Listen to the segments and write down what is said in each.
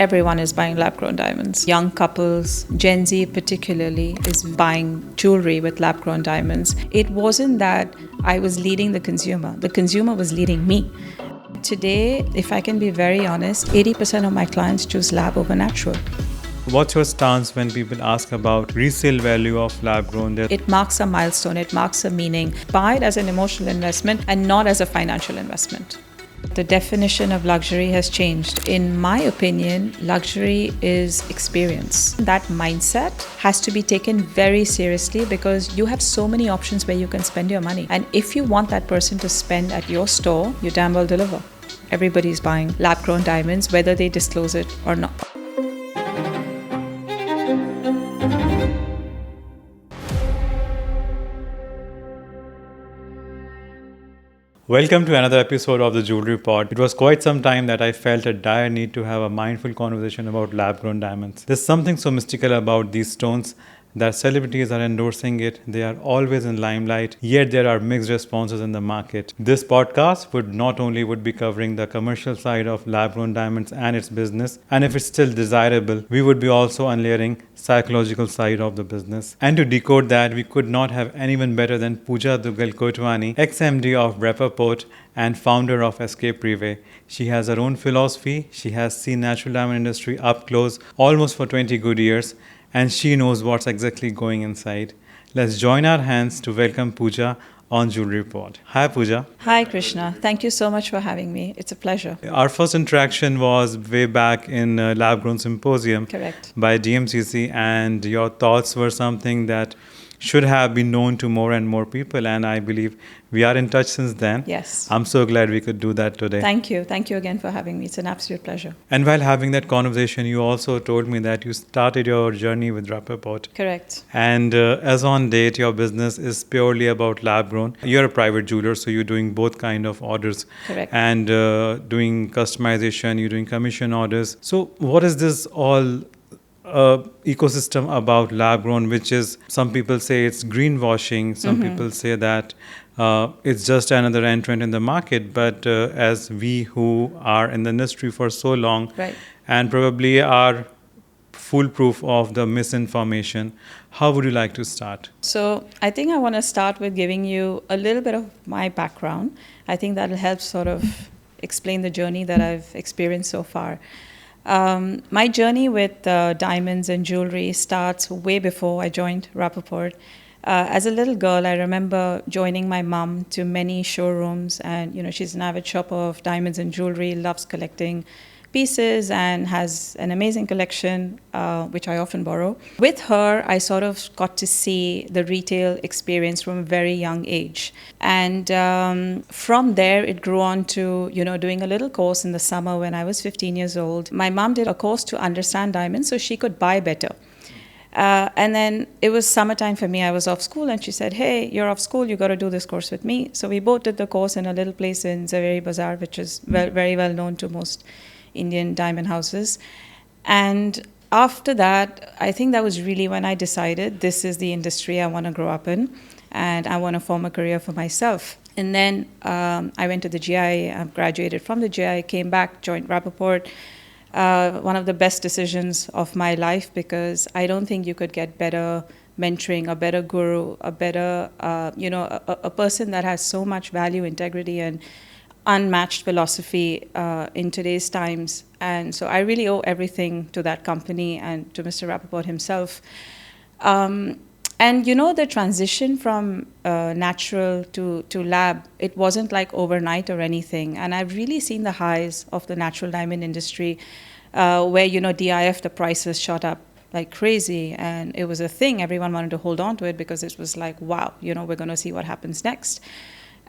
Everyone is buying lab-grown diamonds. Young couples, Gen Z particularly, is buying jewelry with lab-grown diamonds. It wasn't that I was leading the consumer was leading me. Today, if I can be very honest, 80% of my clients choose lab over natural. What's your stance when people ask about resale value of lab-grown? It marks a milestone, it marks a meaning. Buy it as an emotional investment and not as a financial investment. The definition of luxury has changed. In my opinion, luxury is experience. That mindset has to be taken very seriously because you have so many options where you can spend your money. And if you want that person to spend at your store, you damn well deliver. Everybody's buying lab-grown diamonds, whether they disclose it or not. Welcome to another episode of the Jewellery Pod. It was quite some time that I felt a dire need to have a mindful conversation about lab-grown diamonds. There's something so mystical about these stones that celebrities are endorsing it. They are always in limelight, yet there are mixed responses in the market. This podcast would be covering the commercial side of lab-grown diamonds and its business, and if it's still desirable, we would be also unlayering psychological side of the business. And to decode that, we could not have anyone better than Pooja Duggal Kotwani, ex-MD of Repoport and founder of Escape Prive. She has her own philosophy. She has seen natural diamond industry up close almost for 20 good years, and she knows what's exactly going inside. Let's join our hands to welcome Pooja on Jewellery Pod. Hi Pooja. Hi Krishna, thank you so much for having me. It's a pleasure. Our first interaction was way back in Lab Grown Symposium. Correct. By DMCC, and your thoughts were something that should have been known to more and more people, and I believe we are in touch since then. Yes. I'm so glad we could do that today. Thank you again for having me. It's an absolute pleasure. And while having that conversation, you also told me that you started your journey with Repoport. Correct. And as on date, your business is purely about lab grown. You're a private jeweler, so you're doing both kind of orders. Correct. And doing customization, you're doing commission orders. So what is this all ecosystem about lab grown, which is, some people say it's greenwashing, some people say that it's just another entrant in the market, but as we who are in the industry for so long, right, and probably are foolproof of the misinformation, how would you like to start? So I think I want to start with giving you a little bit of my background. I think that'll help sort of explain the journey that I've experienced so far. My journey with diamonds and jewelry starts way before I joined Repoport. As a little girl, I remember joining my mom to many showrooms, and she's an avid shopper of diamonds and jewelry, loves collecting pieces and has an amazing collection, which I often borrow. With her, I sort of got to see the retail experience from a very young age. And from there, it grew on to, doing a little course in the summer when I was 15 years old. My mom did a course to understand diamonds so she could buy better. And then it was summertime for me. I was off school and she said, hey, you're off school, you got to do this course with me. So we both did the course in a little place in Jewellery Bazaar, which is very well known to most Indian diamond houses. And after that, I think that was really when I decided this is the industry I want to grow up in and I want to form a career for myself. And then I went to the GI, I graduated from the GI, came back, joined Repoport. One of the best decisions of my life, because I don't think you could get better mentoring, a better guru, a better, a person that has so much value, integrity, and unmatched philosophy in today's times. And so I really owe everything to that company and to Mr. Repoport himself. And the transition from natural to lab, it wasn't like overnight or anything. And I've really seen the highs of the natural diamond industry where, DIF, the prices shot up like crazy. And it was a thing. Everyone wanted to hold on to it because it was like, wow, we're going to see what happens next.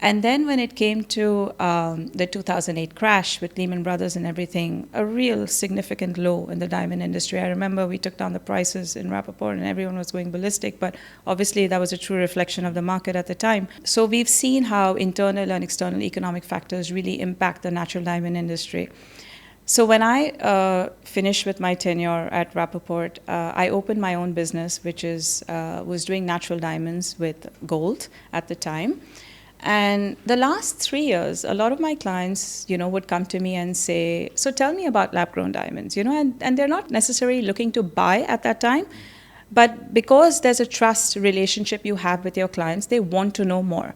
And then when it came to the 2008 crash with Lehman Brothers and everything, a real significant low in the diamond industry. I remember we took down the prices in Repoport and everyone was going ballistic, but obviously that was a true reflection of the market at the time. So we've seen how internal and external economic factors really impact the natural diamond industry. So when I finished with my tenure at Repoport, I opened my own business, which was doing natural diamonds with gold at the time. And the last 3 years, a lot of my clients, would come to me and say, so tell me about lab grown diamonds, and they're not necessarily looking to buy at that time, but because there's a trust relationship you have with your clients, they want to know more.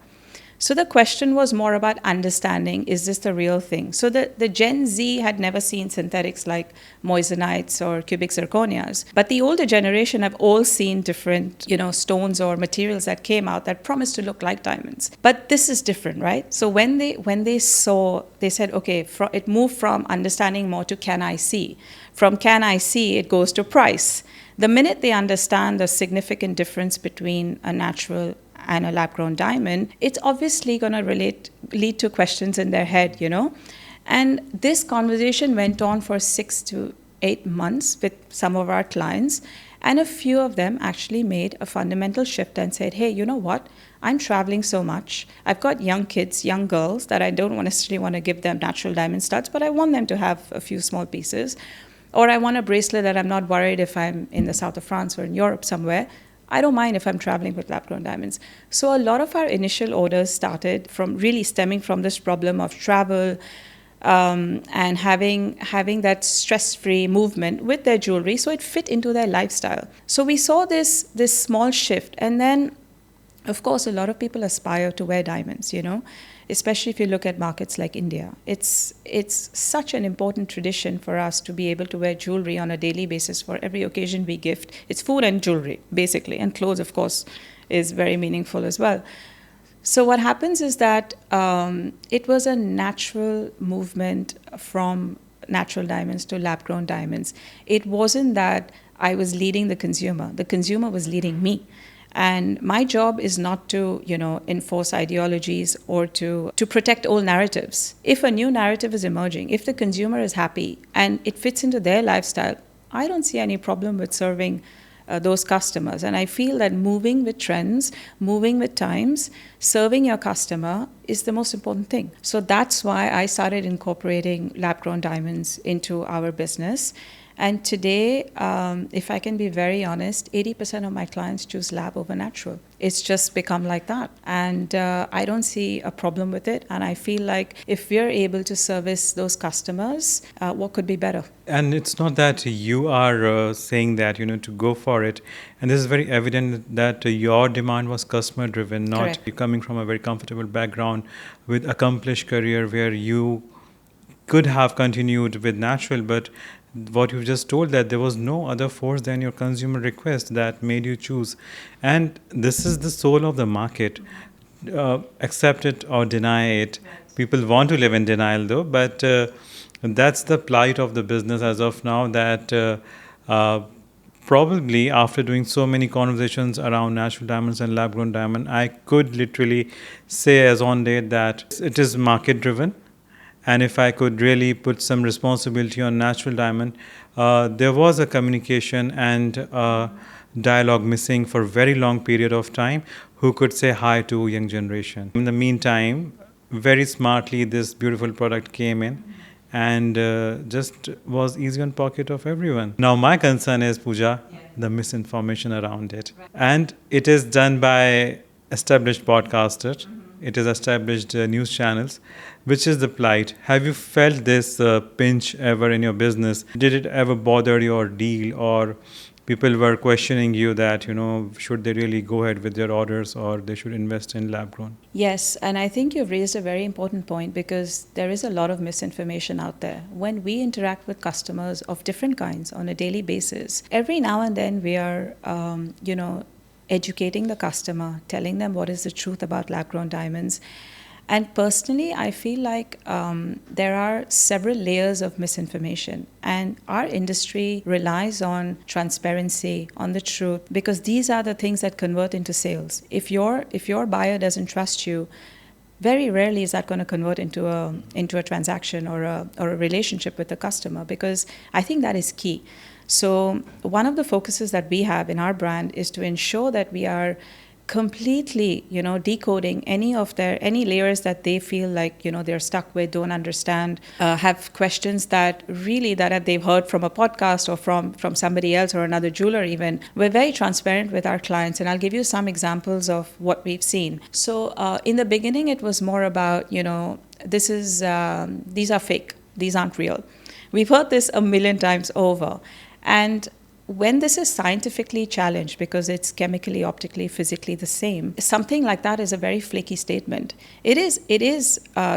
So the question was more about understanding, is this the real thing? So the Gen Z had never seen synthetics like moissanites or cubic zirconias. But the older generation have all seen different, stones or materials that came out that promised to look like diamonds. But this is different, right? So when they saw, they said, okay, it moved from understanding more to can I see? From can I see, it goes to price. The minute they understand the significant difference between a natural and a lab-grown diamond, it's obviously going to lead to questions in their head, And this conversation went on for 6 to 8 months with some of our clients, and a few of them actually made a fundamental shift and said, hey, you know what? I'm traveling so much. I've got young kids, young girls, that I don't necessarily want to give them natural diamond studs, but I want them to have a few small pieces. Or I want a bracelet that I'm not worried if I'm in the south of France or in Europe somewhere. I don't mind if I'm traveling with lab-grown diamonds. So a lot of our initial orders started from really stemming from this problem of travel and having that stress-free movement with their jewelry, so it fit into their lifestyle. So we saw this small shift, and then, of course, a lot of people aspire to wear diamonds, especially if you look at markets like India. It's such an important tradition for us to be able to wear jewelry on a daily basis for every occasion we gift. It's food and jewelry, basically, and clothes, of course, is very meaningful as well. So what happens is that it was a natural movement from natural diamonds to lab-grown diamonds. It wasn't that I was leading the consumer was leading me. And my job is not to, enforce ideologies or to protect old narratives. If a new narrative is emerging, if the consumer is happy and it fits into their lifestyle, I don't see any problem with serving those customers. And I feel that moving with trends, moving with times, serving your customer is the most important thing. So that's why I started incorporating lab-grown diamonds into our business. And today, if I can be very honest, 80% of my clients choose lab over natural. It's just become like that. And I don't see a problem with it. And I feel like if we're able to service those customers, what could be better? And it's not that you are saying that, to go for it. And this is very evident that your demand was customer driven, not Correct. you coming from a very comfortable background with accomplished career where you could have continued with natural, but what you've just told, that there was no other force than your consumer request that made you choose. And this is the soul of the market. Accept it or deny it. People want to live in denial though, but that's the plight of the business as of now, that probably after doing so many conversations around natural diamonds and lab-grown diamond, I could literally say as on date that it is market driven. And if I could really put some responsibility on natural diamond, there was a communication and dialogue missing for a very long period of time who could say hi to young generation. In the meantime, very smartly, this beautiful product came in and just was easy on pocket of everyone. Now my concern is, Pooja, the misinformation around it. And it is done by established podcasters. It is established news channels, which is the plight. Have you felt this pinch ever in your business? Did it ever bother your deal, or people were questioning you that, should they really go ahead with their orders or they should invest in lab grown? Yes, and I think you've raised a very important point, because there is a lot of misinformation out there. When we interact with customers of different kinds on a daily basis, every now and then we are, educating the customer, telling them what is the truth about lab-grown diamonds. And personally, I feel like there are several layers of misinformation, and our industry relies on transparency, on the truth, because these are the things that convert into sales. If your buyer doesn't trust you, very rarely is that going to convert into a transaction or a relationship with the customer, because I think that is key. So one of the focuses that we have in our brand is to ensure that we are completely, decoding any layers that they feel like, they're stuck with, don't understand, have questions that they've heard from a podcast or from somebody else or another jeweler even. We're very transparent with our clients, and I'll give you some examples of what we've seen. So in the beginning, it was more about, these are fake, these aren't real. We've heard this a million times over. And when this is scientifically challenged, because it's chemically, optically, physically the same, something like that is a very flaky statement. It is.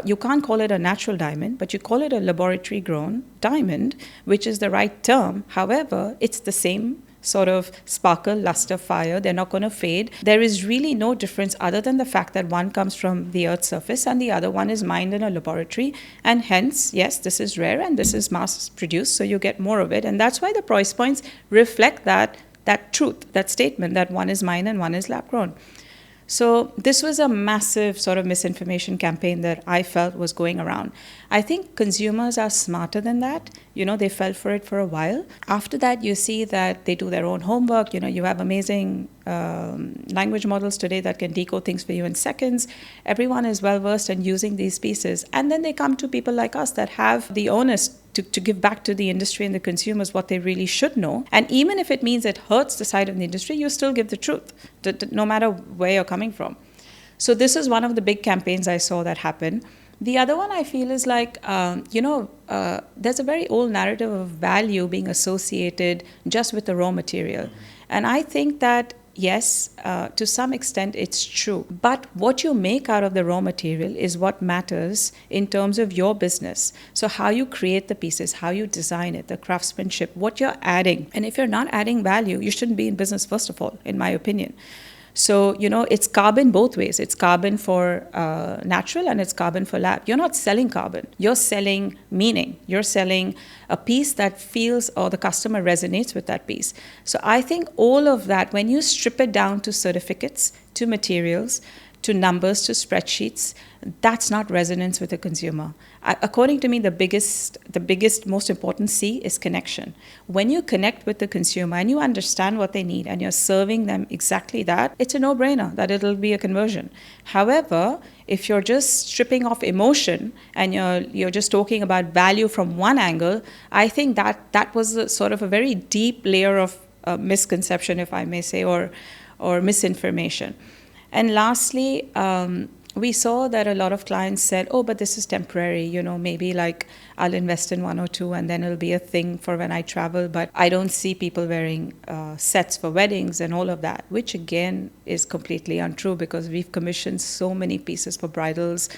You can't call it a natural diamond, but you call it a laboratory grown diamond, which is the right term. However, it's the same sort of sparkle, luster, fire. They're not going to fade. There is really no difference other than the fact that one comes from the Earth's surface and the other one is mined in a laboratory. And hence, yes, this is rare and this is mass produced, so you get more of it. And that's why the price points reflect that truth, that statement that one is mined and one is lab grown. So this was a massive sort of misinformation campaign that I felt was going around. I think consumers are smarter than that. They fell for it for a while. After that, you see that they do their own homework. You have amazing language models today that can decode things for you in seconds. Everyone is well versed in using these pieces. And then they come to people like us that have the onus to give back to the industry and the consumers what they really should know. And even if it means it hurts the side of the industry, you still give the truth, no matter where you're coming from. So this is one of the big campaigns I saw that happen. The other one I feel is like, there's a very old narrative of value being associated just with the raw material. And I think that, yes, to some extent it's true. But what you make out of the raw material is what matters in terms of your business. So how you create the pieces, how you design it, the craftsmanship, what you're adding. And if you're not adding value, you shouldn't be in business, first of all, in my opinion. So, it's carbon both ways. It's carbon for natural and it's carbon for lab. You're not selling carbon. You're selling meaning. You're selling a piece that feels or the customer resonates with that piece. So I think all of that, when you strip it down to certificates, to materials, to numbers, to spreadsheets, that's not resonance with the consumer. According to me, the biggest, most important C is connection. When you connect with the consumer and you understand what they need and you're serving them exactly that, it's a no-brainer that it'll be a conversion. However, if you're just stripping off emotion and you're just talking about value from one angle, I think that was a sort of a very deep layer of misconception, if I may say, or misinformation. And lastly, we saw that a lot of clients said, oh, but this is temporary, maybe like I'll invest in one or two and then it'll be a thing for when I travel. But I don't see people wearing sets for weddings and all of that, which again is completely untrue because we've commissioned so many pieces for bridals.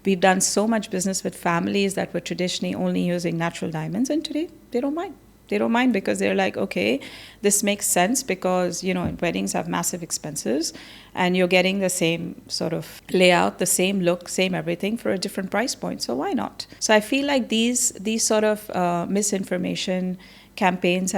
We've done so much business with families that were traditionally only using natural diamonds, and today they don't mind. They don't mind because they're like, okay, this makes sense because, weddings have massive expenses and you're getting the same sort of layout, the same look, same everything for a different price point. So why not? So I feel like these sort of misinformation campaigns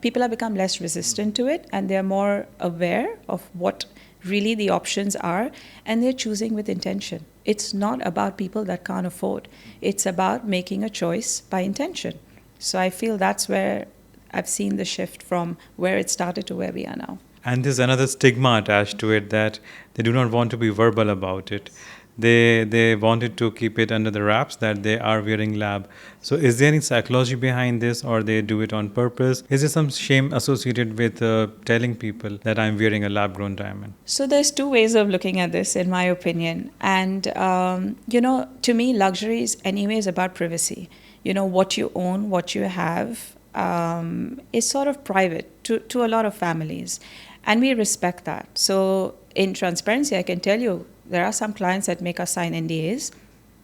people have become less resistant to it and they're more aware of what really the options are and they're choosing with intention. It's not about people that can't afford. It's about making a choice by intention. So I feel that's where I've seen the shift from where it started to where we are now. And there's another stigma attached to it that they do not want to be verbal about it. They wanted to keep it under the wraps that they are wearing lab. So is there any psychology behind this or they do it on purpose? Is there some shame associated with telling people that I'm wearing a lab-grown diamond? So there's two ways of looking at this, in my opinion. And, to me, luxury is anyways about privacy. What you own, what you have is sort of private to a lot of families. And we respect that. So in transparency, I can tell you, there are some clients that make us sign NDAs,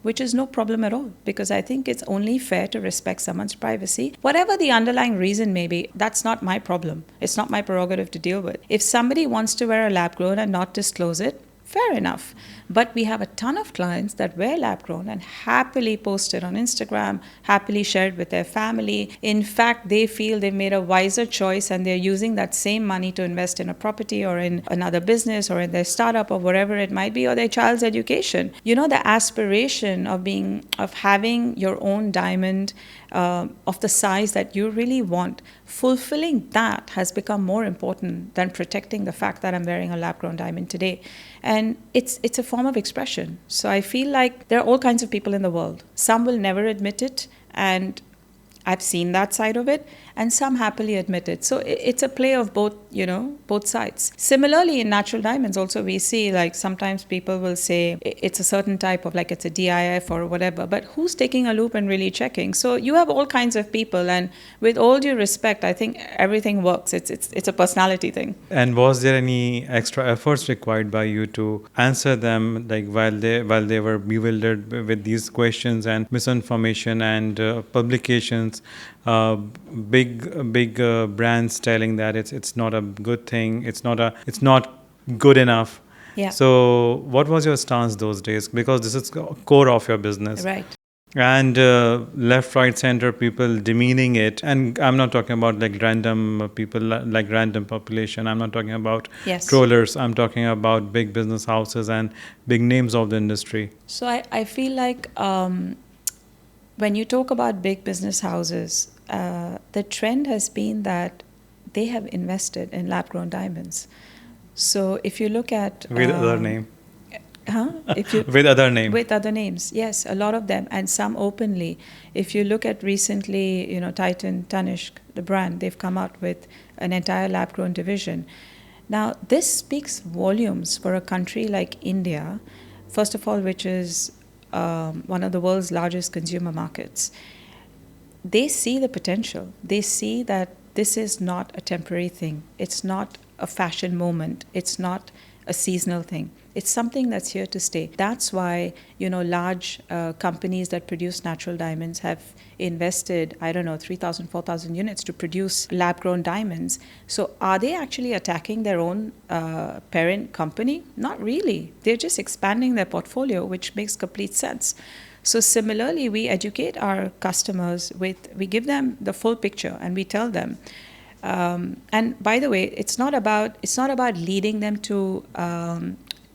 which is no problem at all, because I think it's only fair to respect someone's privacy. Whatever the underlying reason may be, that's not my problem. It's not my prerogative to deal with. If somebody wants to wear a lab-grown and not disclose it, fair enough. But we have a ton of clients that wear lab-grown and happily post it on Instagram, happily share it with their family. In fact, they feel they've made a wiser choice and they're using that same money to invest in a property or in another business or in their startup or whatever it might be, or their child's education. The aspiration of having your own diamond of the size that you really want, fulfilling that has become more important than protecting the fact that I'm wearing a lab-grown diamond today. And it's a form of expression. So I feel like there are all kinds of people in the world. Some will never admit it, and I've seen that side of it, and some happily admit it. So it's a play of both, both sides. Similarly, in natural diamonds also, we see like sometimes people will say it's a certain type of, like it's a DIF or whatever, but who's taking a loop and really checking? So you have all kinds of people, and with all due respect, I think everything works. It's a personality thing. And was there any extra efforts required by you to answer them, like while they were bewildered with these questions and misinformation and publications, big brands telling that it's not a good thing, it's not good enough. Yeah. So what was your stance those days? Because this is core of your business. Right. And left, right, center people demeaning it. And I'm not talking about like random people, like random population. I'm not talking about Yes. trollers. I'm talking about big business houses and big names of the industry. So I feel like when you talk about big business houses, the trend has been that they have invested in lab-grown diamonds. So if you look at With other name. If you, with other name. With other names, yes, a lot of them, and some openly. If you look at recently, Titan Tanishq, the brand, they've come out with an entire lab-grown division. Now, this speaks volumes for a country like India, first of all, which is one of the world's largest consumer markets. They see the potential. They see that this is not a temporary thing. It's not a fashion moment. It's not a seasonal thing. It's something that's here to stay. That's why, large companies that produce natural diamonds have invested, 3,000, 4,000 units to produce lab-grown diamonds. So are they actually attacking their own parent company? Not really. They're just expanding their portfolio, which makes complete sense. So similarly, we educate our customers we give them the full picture, and we tell them. And by the way, it's not about leading them to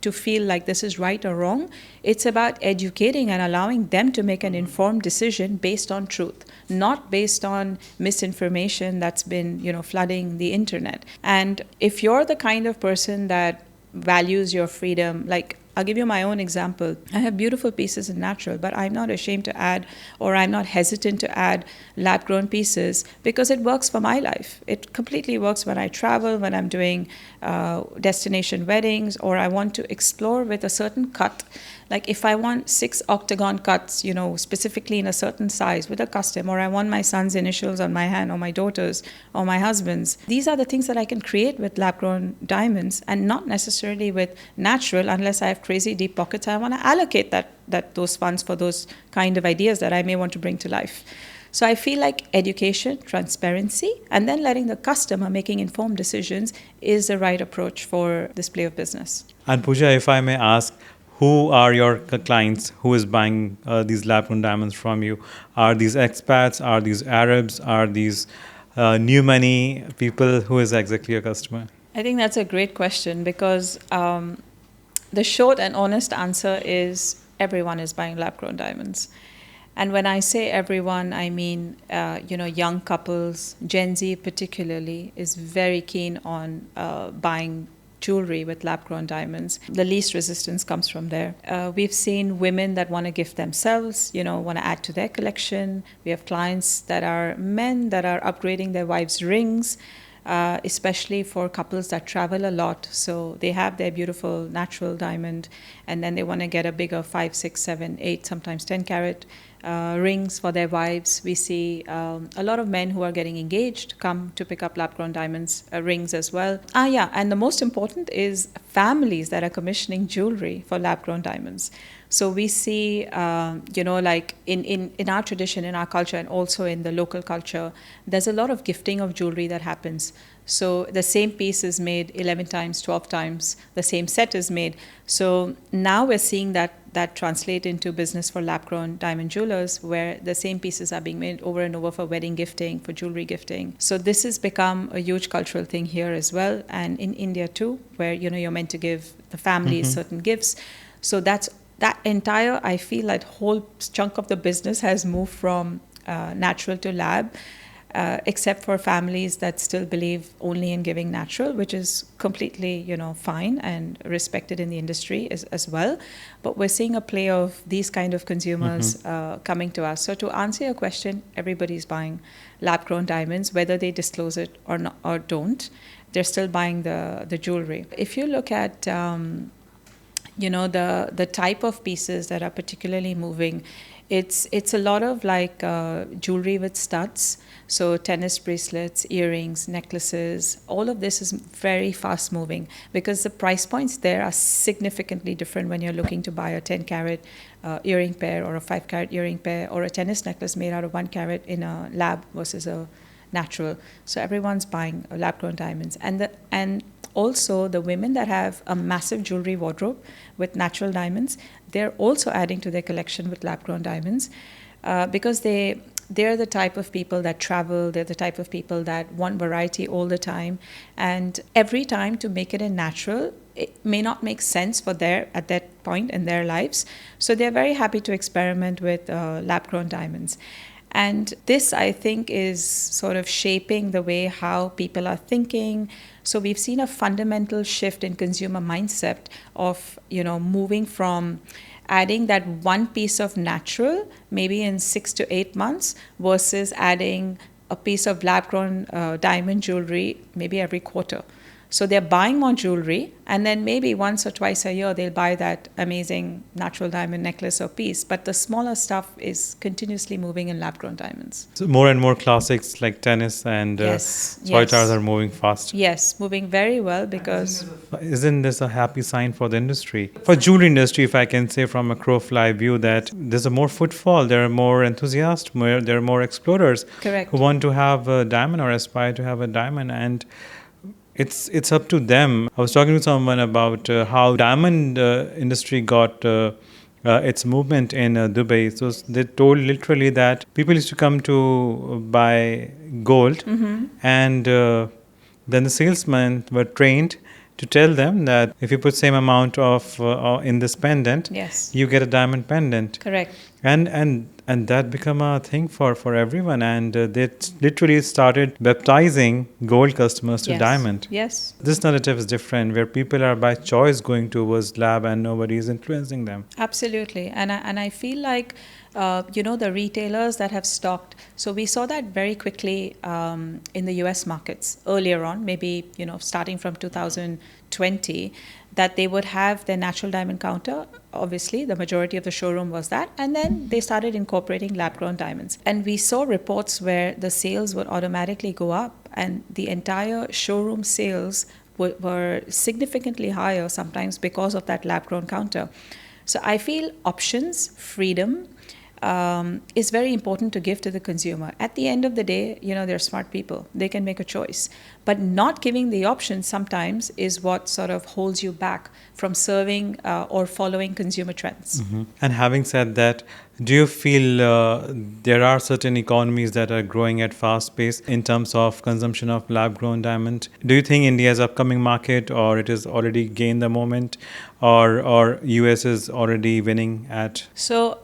feel like this is right or wrong. It's about educating and allowing them to make an informed decision based on truth, not based on misinformation that's been, flooding the internet. And if you're the kind of person that values your freedom, like I'll give you my own example. I have beautiful pieces in natural, but I'm not ashamed to add, or I'm not hesitant to add lab-grown pieces because it works for my life. It completely works when I travel, when I'm doing destination weddings, or I want to explore with a certain cut. Like if I want 6 octagon cuts, specifically in a certain size with a custom, or I want my son's initials on my hand, or my daughter's, or my husband's. These are the things that I can create with lab-grown diamonds, and not necessarily with natural, unless I have crazy deep pockets. I want to allocate those funds for those kind of ideas that I may want to bring to life. So I feel like education, transparency, and then letting the customer making informed decisions is the right approach for this play of business. And Pooja, if I may ask, who are your clients? Who is buying these lab-grown diamonds from you? Are these expats? Are these Arabs? Are these new money people? Who is exactly your customer? I think that's a great question because the short and honest answer is everyone is buying lab-grown diamonds. And when I say everyone, I mean, young couples, Gen Z particularly, is very keen on buying jewelry with lab-grown diamonds. The least resistance comes from there. We've seen women that want to gift themselves, want to add to their collection. We have clients that are men that are upgrading their wives' rings, especially for couples that travel a lot. So they have their beautiful natural diamond, and then they want to get a bigger 5, 6, 7, 8, sometimes 10 carat rings for their wives. We see a lot of men who are getting engaged come to pick up lab-grown diamonds rings as well. And the most important is families that are commissioning jewelry for lab-grown diamonds. So we see, like in our tradition, in our culture, and also in the local culture, there's a lot of gifting of jewelry that happens. So the same piece is made 11 times, 12 times, the same set is made. So now we're seeing that translate into business for lab-grown diamond jewelers, where the same pieces are being made over and over for wedding gifting, for jewelry gifting. So this has become a huge cultural thing here as well, and in India too, where you're meant to give the families certain gifts. So that entire, I feel like whole chunk of the business has moved from natural to lab, except for families that still believe only in giving natural, which is completely, fine and respected in the industry as well. But we're seeing a play of these kind of consumers coming to us. So to answer your question, everybody's buying lab-grown diamonds, whether they disclose it or not, or don't. They're still buying the jewelry. If you look at the type of pieces that are particularly moving, it's a lot of like jewelry with studs, so tennis bracelets, earrings, necklaces. All of this is very fast moving because the price points there are significantly different when you're looking to buy a 10 carat earring pair or a 5 carat earring pair or a tennis necklace made out of 1 carat in a lab versus a natural. So everyone's buying lab-grown diamonds, and also the women that have a massive jewelry wardrobe with natural diamonds, they're also adding to their collection with lab-grown diamonds because they're the type of people that travel. They're the type of people that want variety all the time, and every time to make it in natural, it may not make sense for at that point in their lives. So they're very happy to experiment with lab-grown diamonds. And this, I think, is sort of shaping the way how people are thinking. So we've seen a fundamental shift in consumer mindset of, moving from adding that one piece of natural maybe in 6 to 8 months versus adding a piece of lab-grown diamond jewelry maybe every quarter. So they're buying more jewelry, and then maybe once or twice a year they'll buy that amazing natural diamond necklace or piece. But the smaller stuff is continuously moving in lab-grown diamonds. So more and more classics like tennis and toy towers are moving fast. Yes, moving very well because... Isn't this a happy sign for the industry? For jewelry industry, if I can say from a crow-fly view, that there's a more footfall, there are more enthusiasts, there are more explorers. Correct. Who want to have a diamond or aspire to have a diamond, and it's up to them. I was talking to someone about how diamond industry got its movement in Dubai. So they told literally that people used to come to buy gold, and then the salesmen were trained to tell them that if you put same amount of in this pendant, yes, you get a diamond pendant. Correct. And that become a thing for everyone, and they literally started baptizing gold customers to diamond. Yes. This narrative is different, where people are by choice going towards lab and nobody is influencing them. Absolutely. And I feel like, the retailers that have stocked. So we saw that very quickly in the US markets earlier on, maybe, starting from 2020, that they would have their natural diamond counter. Obviously, the majority of the showroom was that. And then they started incorporating lab-grown diamonds. And we saw reports where the sales would automatically go up, and the entire showroom sales were significantly higher sometimes because of that lab-grown counter. So I feel options, freedom, is very important to give to the consumer. At the end of the day, they're smart people. They can make a choice. But not giving the option sometimes is what sort of holds you back from serving or following consumer trends. Mm-hmm. And having said that, do you feel there are certain economies that are growing at fast pace in terms of consumption of lab-grown diamond? Do you think India is upcoming market, or it has already gained the moment, or US is already winning at? So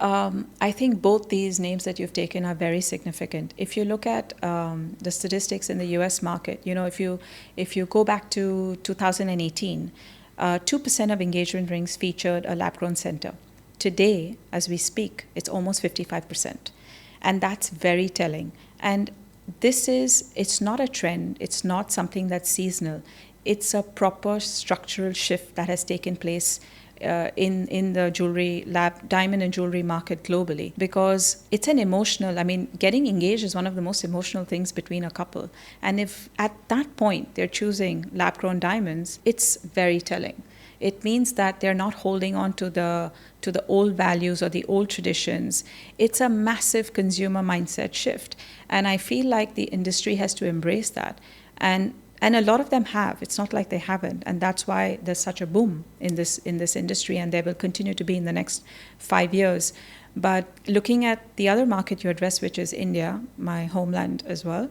I think both these names that you've taken are very significant. If you look at the statistics in the US market, if you go back to 2018, 2% of engagement rings featured a lab-grown center. Today, as we speak, it's almost 55%. And that's very telling. And it's not a trend. It's not something that's seasonal. It's a proper structural shift that has taken place in the diamond and jewelry market globally, because it's getting engaged is one of the most emotional things between a couple. And if at that point they're choosing lab-grown diamonds, it's very telling. It means that they're not holding on to the old values or the old traditions. It's a massive consumer mindset shift. And I feel like the industry has to embrace that. And a lot of them have. It's not like they haven't. And that's why there's such a boom in this industry, and there will continue to be in the next 5 years. But looking at the other market you addressed, which is India, my homeland as well,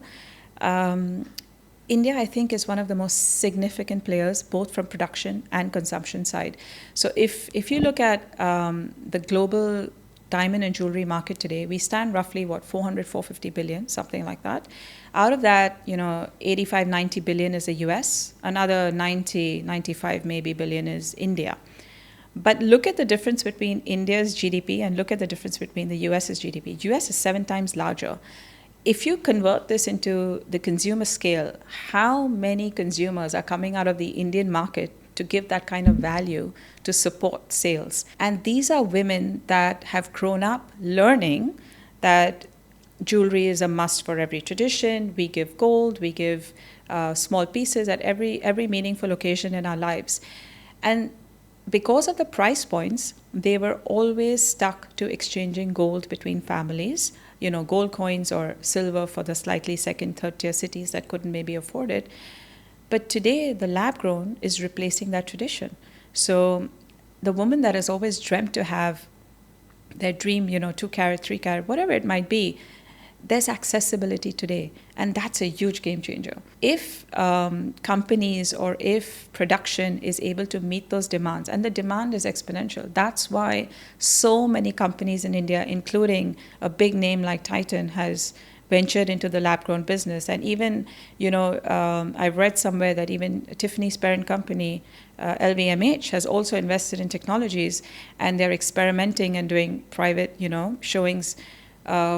India, I think, is one of the most significant players, both from production and consumption side. So if you look at the global diamond and jewelry market today, we stand roughly, 400, 450 billion, something like that. Out of that, 85, 90 billion is the US. Another 90, 95 maybe billion is India. But look at the difference between India's GDP and look at the difference between the US's GDP. US is 7 times larger. If you convert this into the consumer scale, how many consumers are coming out of the Indian market to give that kind of value to support sales? And these are women that have grown up learning that jewelry is a must for every tradition. We give gold, we give small pieces at every meaningful occasion in our lives. And because of the price points, they were always stuck to exchanging gold between families, gold coins or silver for the slightly second, third tier cities that couldn't maybe afford it. But today, the lab grown is replacing that tradition. So the woman that has always dreamt to have their dream, 2 carat, 3 carat, whatever it might be, there's accessibility today, and that's a huge game changer. If companies or if production is able to meet those demands, and the demand is exponential, that's why so many companies in India, including a big name like Titan, has ventured into the lab-grown business. And even, I've read somewhere that even Tiffany's parent company, LVMH, has also invested in technologies, and they're experimenting and doing private, showings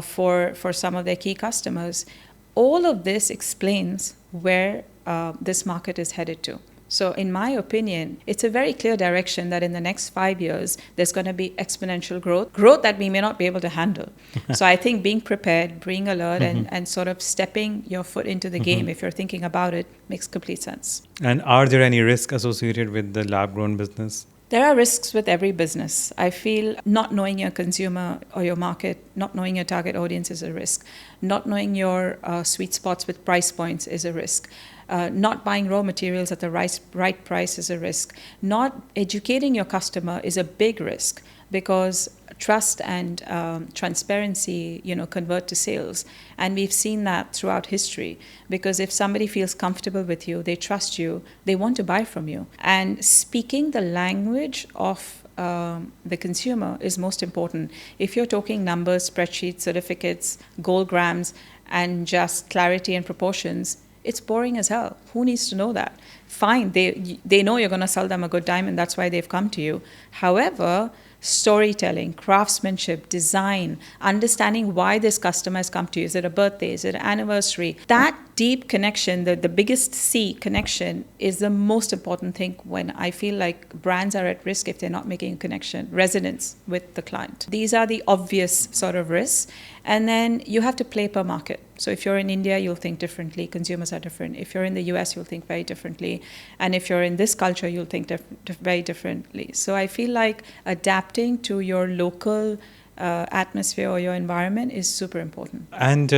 for some of their key customers. All of this explains where this market is headed to. So in my opinion, it's a very clear direction that in the next 5 years, there's going to be exponential growth that we may not be able to handle. So I think being prepared, being alert, and sort of stepping your foot into the game, if you're thinking about it, makes complete sense. And are there any risks associated with the lab-grown business? There are risks with every business. I feel not knowing your consumer or your market, not knowing your target audience is a risk. Not knowing your sweet spots with price points is a risk. Not buying raw materials at the right price is a risk. Not educating your customer is a big risk, because trust and transparency, convert to sales. And we've seen that throughout history, because if somebody feels comfortable with you, they trust you, they want to buy from you. And speaking the language of the consumer is most important. If you're talking numbers, spreadsheets, certificates, gold grams, and just clarity and proportions, it's boring as hell. Who needs to know that? Fine, they know you're going to sell them a good diamond, that's why they've come to you. However, storytelling, craftsmanship, design, understanding why this customer has come to you. Is it a birthday? Is it an anniversary? That deep connection, the biggest C connection, is the most important thing when I feel like brands are at risk if they're not making a connection, resonance with the client. These are the obvious sort of risks. And then you have to play per market. So if you're in India, you'll think differently. Consumers are different. If you're in the US, you'll think very differently. And if you're in this culture, you'll think very differently. So I feel like adapting to your local atmosphere or your environment is super important. And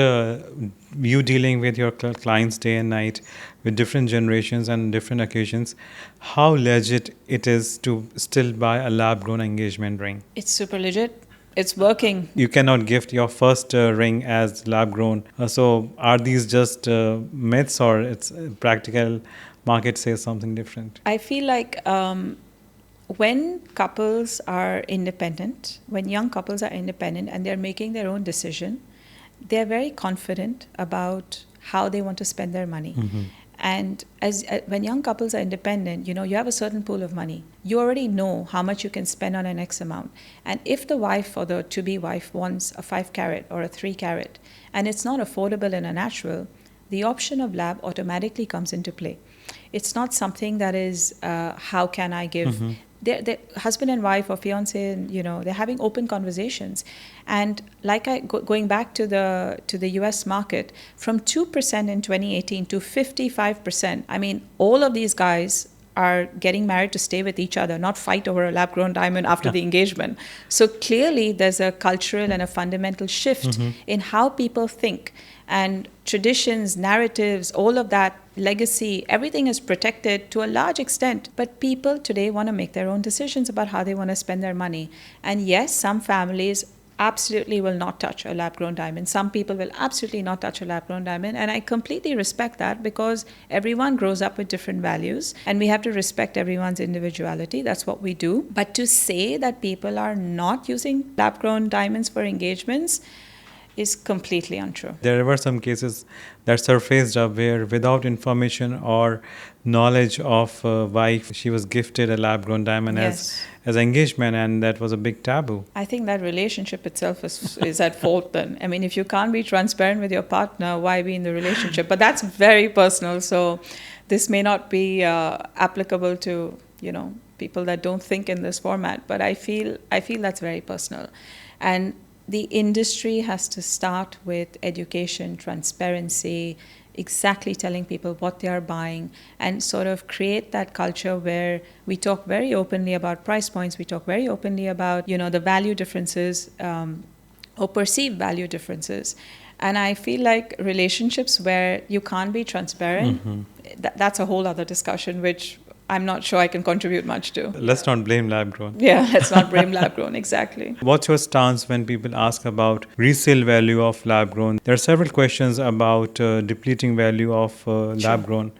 you dealing with your clients day and night with different generations and different occasions, how legit it is to still buy a lab-grown engagement ring? It's super legit. It's working. You cannot gift your first ring as lab-grown. So are these just myths, or it's practical market says something different? I feel like when couples are independent, when young couples are independent and they're making their own decision, they're very confident about how they want to spend their money. And when young couples are independent, you have a certain pool of money. You already know how much you can spend on an X amount. And if the wife or the to-be wife wants a 5 carat or a 3 carat, and it's not affordable in a natural, the option of lab automatically comes into play. It's not something that is, how can I give? They're husband and wife or fiance, and they're having open conversations. And like going back to the US market, from 2% in 2018 to 55%. I mean, all of these guys are getting married to stay with each other, not fight over a lab-grown diamond after the engagement. So clearly there's a cultural and a fundamental shift in how people think. And traditions, narratives, all of that, legacy, everything is protected to a large extent. But people today want to make their own decisions about how they want to spend their money. And yes, some families absolutely will not touch a lab-grown diamond. Some people will absolutely not touch a lab-grown diamond. And I completely respect that, because everyone grows up with different values and we have to respect everyone's individuality. That's what we do. But to say that people are not using lab-grown diamonds for engagements is completely untrue. There were some cases that surfaced up where, without information or knowledge of why she was gifted a lab-grown diamond as engagement, and that was a big taboo. I think that relationship itself is at fault then. I mean, if you can't be transparent with your partner, why be in the relationship? But that's very personal, so this may not be applicable to, people that don't think in this format. But I feel that's very personal. And the industry has to start with education, transparency, exactly telling people what they are buying, and sort of create that culture where we talk very openly about price points, we talk very openly about, the value differences or perceived value differences. And I feel like relationships where you can't be transparent, that's a whole other discussion, which I'm not sure I can contribute much to. Let's not blame lab-grown. Yeah, let's not blame lab-grown, exactly. What's your stance when people ask about resale value of lab-grown? There are several questions about depleting value of lab-grown.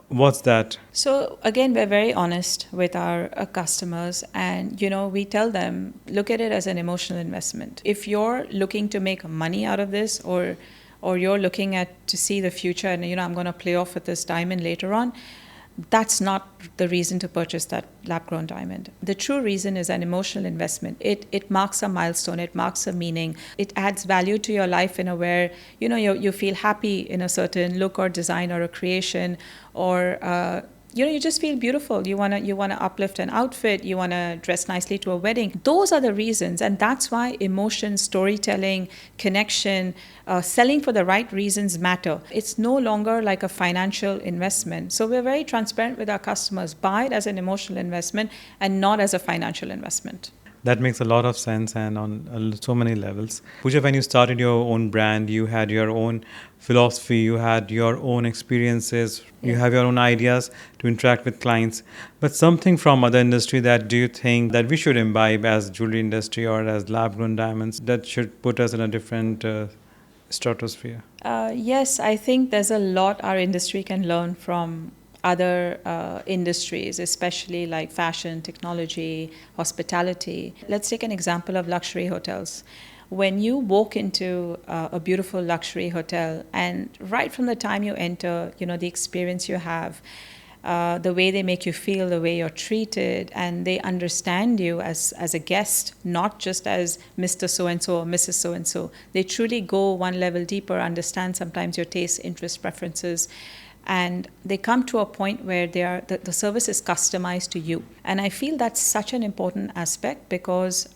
What's that? So again, we're very honest with our customers, and we tell them, look at it as an emotional investment. If you're looking to make money out of this, or you're looking to see the future, and I'm going to play off with this diamond later on, that's not the reason to purchase that lab-grown diamond. The true reason is an emotional investment. It marks a milestone. It marks a meaning. It adds value to your life in a where you feel happy in a certain look or design or a creation, or you just feel beautiful. You wanna uplift an outfit. You wanna dress nicely to a wedding. Those are the reasons, and that's why emotion, storytelling, connection, selling for the right reasons matter. It's no longer like a financial investment. So we're very transparent with our customers. Buy it as an emotional investment and not as a financial investment. That makes a lot of sense, and on so many levels. Pooja, when you started your own brand, you had your own philosophy, you had your own experiences, you have your own ideas to interact with clients. But something from other industry that do you think that we should imbibe as jewelry industry or as lab-grown diamonds that should put us in a different stratosphere? Yes, I think there's a lot our industry can learn from other industries, especially like fashion, technology, hospitality. Let's take an example of luxury hotels. When you walk into a beautiful luxury hotel, and right from the time you enter, the experience you have, the way they make you feel, the way you're treated, and they understand you as a guest, not just as Mr. So-and-so or Mrs. So-and-so. They truly go one level deeper, understand sometimes your tastes, interests, preferences, and they come to a point where the service is customized to you. And I feel that's such an important aspect, because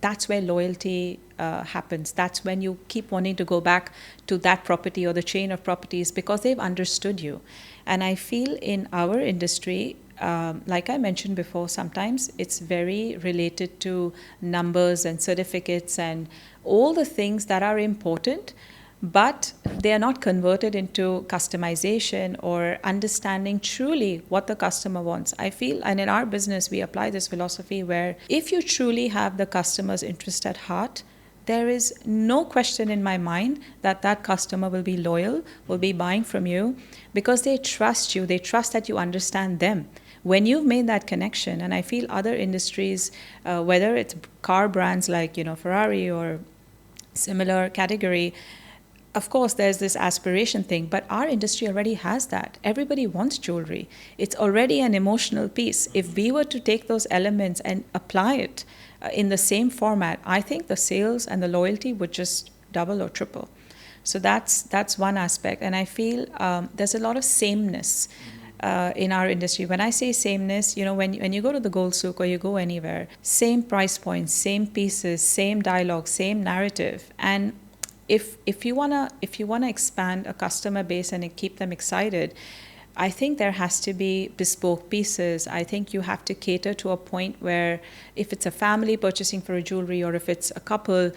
that's where loyalty happens. That's when you keep wanting to go back to that property or the chain of properties, because they've understood you. And I feel in our industry, like I mentioned before, sometimes it's very related to numbers and certificates and all the things that are important, but they are not converted into customization or understanding truly what the customer wants. I feel, and in our business, we apply this philosophy where if you truly have the customer's interest at heart, there is no question in my mind that that customer will be loyal, will be buying from you, because they trust you. They trust that you understand them. When you've made that connection, and I feel other industries, whether it's car brands like Ferrari or similar category, of course, there's this aspiration thing, but our industry already has that. Everybody wants jewelry. It's already an emotional piece. If we were to take those elements and apply it in the same format, I think the sales and the loyalty would just double or triple. So that's one aspect. And I feel there's a lot of sameness in our industry. When I say sameness, when you go to the gold souk or you go anywhere, same price points, same pieces, same dialogue, same narrative. And if you wanna expand a customer base and keep them excited, I think there has to be bespoke pieces. I think you have to cater to a point where if it's a family purchasing for a jewelry, or if it's a couple,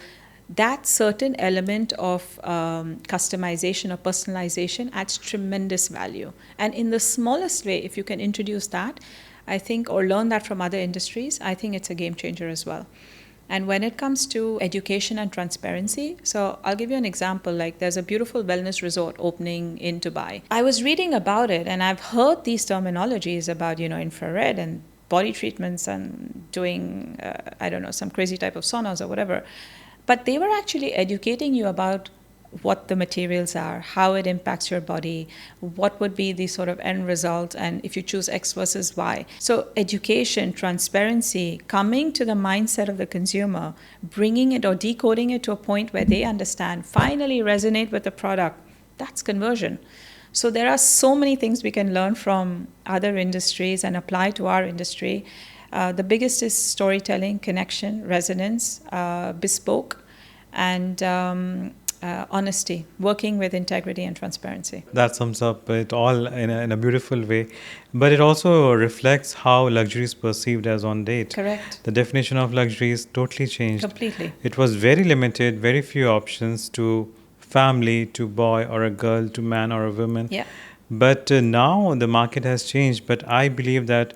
that certain element of customization or personalization adds tremendous value. And in the smallest way, if you can introduce that, I think, or learn that from other industries, I think it's a game changer as well. And when it comes to education and transparency, so I'll give you an example. Like there's a beautiful wellness resort opening in Dubai. I was reading about it and I've heard these terminologies about, infrared and body treatments and doing, some crazy type of saunas or whatever. But they were actually educating you about what the materials are, how it impacts your body, what would be the sort of end result, and if you choose X versus Y. So education, transparency, coming to the mindset of the consumer, bringing it or decoding it to a point where they understand, finally resonate with the product, that's conversion. So there are so many things we can learn from other industries and apply to our industry. The biggest is storytelling, connection, resonance, bespoke, and honesty, working with integrity and transparency. That sums up it all in a beautiful way. But it also reflects how luxury is perceived as on date. Correct. The definition of luxury is totally changed. Completely. It was very limited, very few options to family, to boy or a girl, to man or a woman. Yeah. But now the market has changed. But I believe that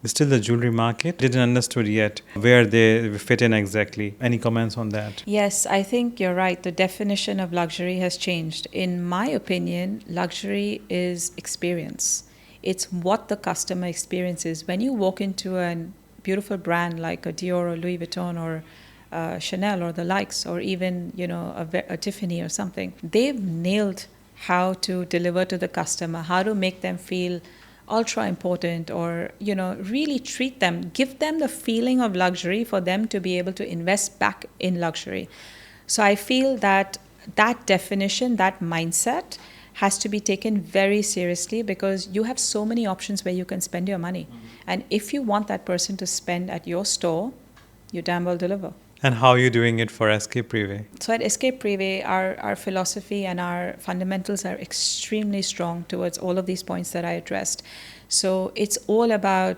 still the jewelry market didn't understood yet where they fit in exactly. Any comments on that? Yes, I think you're right. The definition of luxury has changed. In my opinion, luxury is experience. It's what the customer experiences. When you walk into a beautiful brand like a Dior or Louis Vuitton or Chanel or the likes, or even a Tiffany or something, they've nailed how to deliver to the customer, how to make them feel ultra important, or really treat them, give them the feeling of luxury for them to be able to invest back in luxury. So I feel that definition, that mindset has to be taken very seriously, because you have so many options where you can spend your money. And if you want that person to spend at your store, you damn well deliver. And how are you doing it for Escape Prive? So at Escape Prive, our philosophy and our fundamentals are extremely strong towards all of these points that I addressed. So it's all about,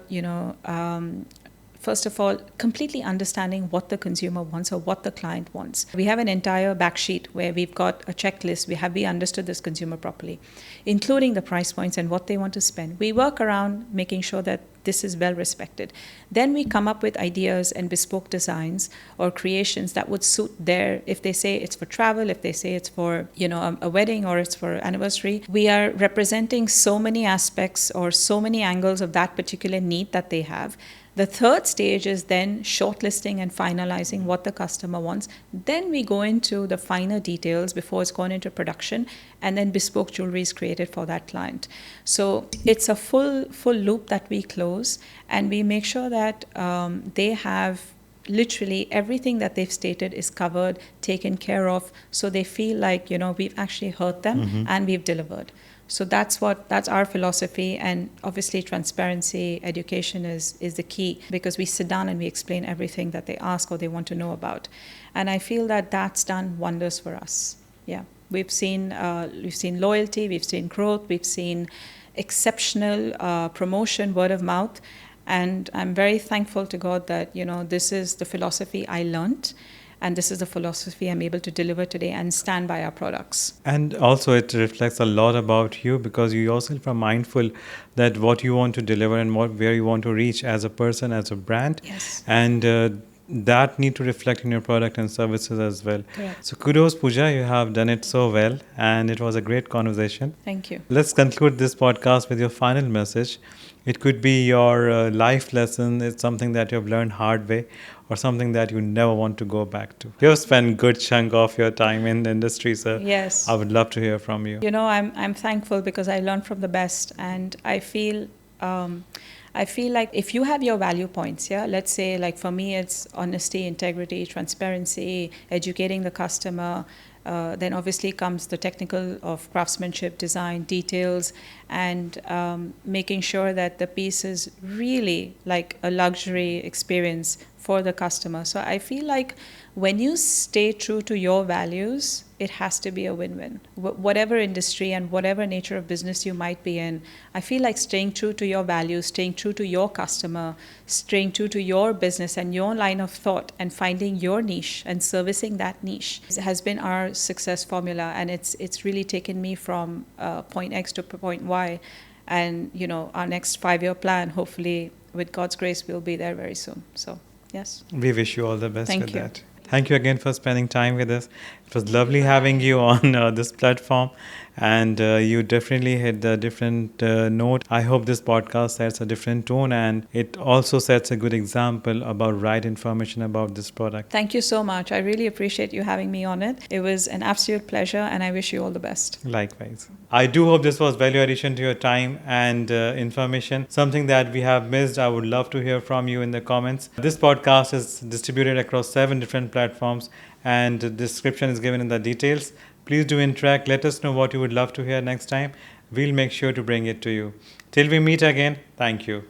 first of all, completely understanding what the consumer wants or what the client wants. We have an entire back sheet where we've got a checklist. We understood this consumer properly, including the price points and what they want to spend. We work around making sure that this is well respected. Then we come up with ideas and bespoke designs or creations that would suit if they say it's for travel, if they say it's for, a wedding or it's for anniversary. We are representing so many aspects or so many angles of that particular need that they have. The third stage is then shortlisting and finalizing what the customer wants. Then we go into the finer details before it's gone into production, and then bespoke jewelry is created for that client. So it's a full loop that we close, and we make sure that they have literally everything that they've stated is covered, taken care of, so they feel like, we've actually heard them and we've delivered. So that's our philosophy, and obviously transparency, education is the key, because we sit down and we explain everything that they ask or they want to know about, and I feel that that's done wonders for us. Yeah, we've seen loyalty, we've seen growth, we've seen exceptional promotion, word of mouth, and I'm very thankful to God that this is the philosophy I learned. And this is the philosophy I'm able to deliver today and stand by our products. And also it reflects a lot about you, because you yourself are mindful that what you want to deliver and where you want to reach as a person, as a brand. Yes. And that need to reflect in your product and services as well. Correct. So kudos, Pooja, you have done it so well, and it was a great conversation. Thank you. Let's conclude this podcast with your final message. It could be your life lesson. It's something that you've learned hard way, or something that you never want to go back to. You've spent good chunk of your time in the industry, sir. Yes. I would love to hear from you. I'm thankful, because I learned from the best, and I feel like if you have your value points, let's say like for me it's honesty, integrity, transparency, educating the customer. Then obviously comes the technical of craftsmanship, design, details, and making sure that the piece is really like a luxury experience for the customer. So I feel like when you stay true to your values, it has to be a win-win. Whatever industry and whatever nature of business you might be in, I feel like staying true to your values, staying true to your customer, staying true to your business and your line of thought, and finding your niche and servicing that niche has been our success formula. And it's really taken me from point X to point Y. And, our next 5-year plan, hopefully, with God's grace, we'll be there very soon. So, yeah. Yes. We wish you all the best Thank with you. that. Thank you again for spending time with us. It was lovely having you on this platform, and you definitely hit a different note. I hope this podcast sets a different tone, and it also sets a good example about right information about this product. Thank you so much. I really appreciate you having me on it. It was an absolute pleasure, and I wish you all the best. Likewise. I do hope this was value addition to your time and information. Something that we have missed, I would love to hear from you in the comments. This podcast is distributed across 7 different platforms, and the description is given in the details. Please do interact. Let us know what you would love to hear next time. We'll make sure to bring it to you. Till we meet again, thank you.